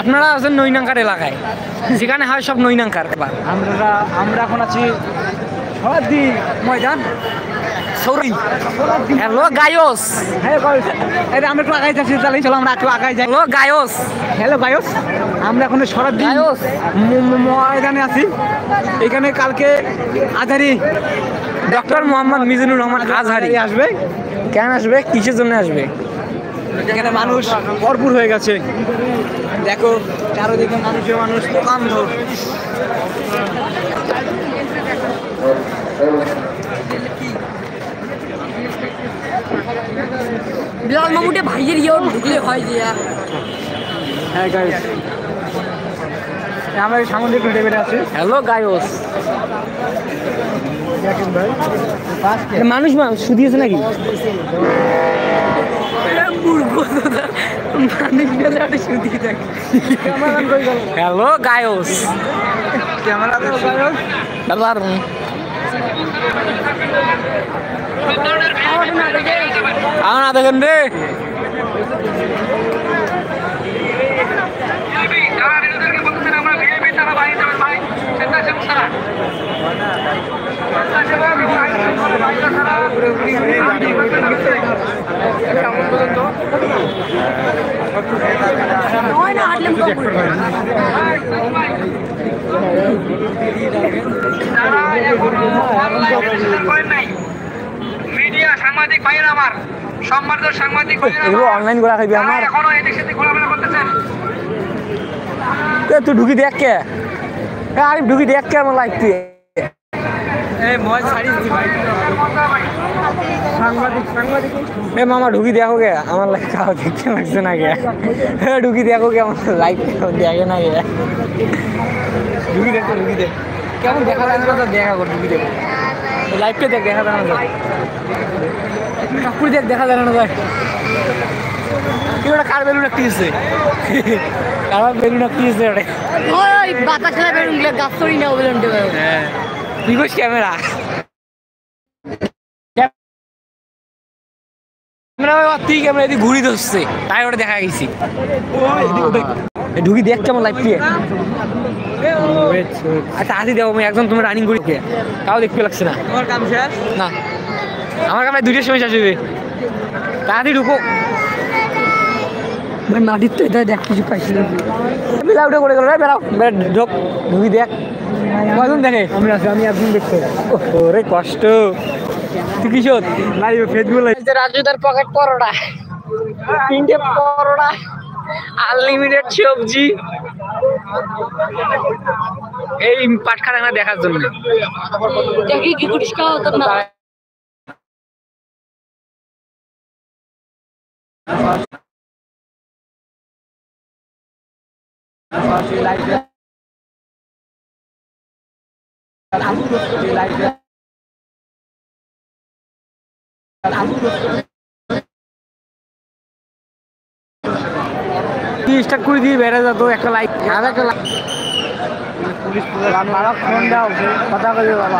আপনারা আছেন নৈনাঙ্কার এলাকায়, যেখানে হয় সব নৈনাঙ্কার। আমরা এখন আছি সরাদ্দি ময়দান। Sorry, hello গায়স। হ্যাঁ গায়স, আমরা একটু আগাই যাচ্ছি, তাহলে চলো আমরা একটু আগাই যাই। হ্যালো গায়স। হ্যালো গায়স, আমরা এখন সরাদ্দি গায়স ময়দানে আছি। এখানে কালকে আজহারি ডক্টর মোহাম্মদ মিজানুর রহমান আজহারি আসবে। কেন আসবে, কিসের জন্য আসবে? এখানে মানুষ ভরপুর হয়ে গেছে, দেখো চারদিকে মানুষের মানুষ, দোকান ধর। বিলাল মামুটে ভাইয়ের ইয়ে ঢুকলে হয় যে। হ্যাঁ গাইস, আমরা সামুদ্রিক লেভেলে আছি। হ্যালো গায়স। দেখেন ভাই, মানুষ শুধিয়েছে নাকি? হ্যালো গায়স। ক্যামেরা তো গায়স। না দেখেন রে, মিডিয়া সাংবাদিক ভাইয়েরা আমার, সম্মানিত সাংবাদিক ভাইয়েরা এগুলো অনলাইন করা খাইবি আমার। এখনো এই দেশের ঘোরাফেরা করতেছেন, তুই ঢুকি দেখ কে, আরে ঢুকি দেখ কে আমার লাইফ তুই। এ মামা ঢুকি দেখো গে আমার লাইফ, খাওয়া দেখতে লাগছে না গে। ঢুকি দেখো গে আমার লাইফ, দেখে না গে। ঢুকি দেখ, ঢুকি দেখ কেমন দেখা যায় না, দেখা কর। ঢুকি দেখ লাইফটা, দেখ দেখা যায় না যায়, কাকুর দেখ দেখা যায় না যায়। ওটা কার বেলুন একটি দিচ্ছে, কার বেলুন একটি দিচ্ছে ওটা। ওই বাতাস না বেরুন গেলে গাছ তরি না বেলুন দেবে। হ্যাঁ তুই কইস ক্যামেরা, তুই ক্যামেরা এদিকে ঘুরি ধরছে, তাই ওটা দেখা গেছি। ঢুকি দেখ কেমন লাইফ দিয়ে। আচ্ছা আসি দেখো, আমি একজন তুমি রানিং করি, তাও দেখতে লাগছে না। তোমার কাম শেষ না, আমার কামে 2টার সময় শেষ হবে। তাড়াতাড়ি ঢুকো ভাই, মাটির তো এটা দেখ কিছু পাইছিল। বেলা উঠে করে গেল, বেড়াও ঢোক, ঢুকি দেখ কয়জন দেখে। আমি আছি, আমি একজন দেখতে। ওরে কষ্ট, তুই কিশোর লাইভ ফেসবুক লাইভ। রাজুদার পকেট পরোটা, 3টে পরোটা, আনলিমিটেড সবজি, এই পাটখানা দেখার জন্য। দেখি কি করিস খাওয়া হতো না। স্টার্ট করে দিয়ে বেড়ে যেত একটা লাইক, আর একটা পুলিশ ফোন দাও, কথা কইবে বাবা।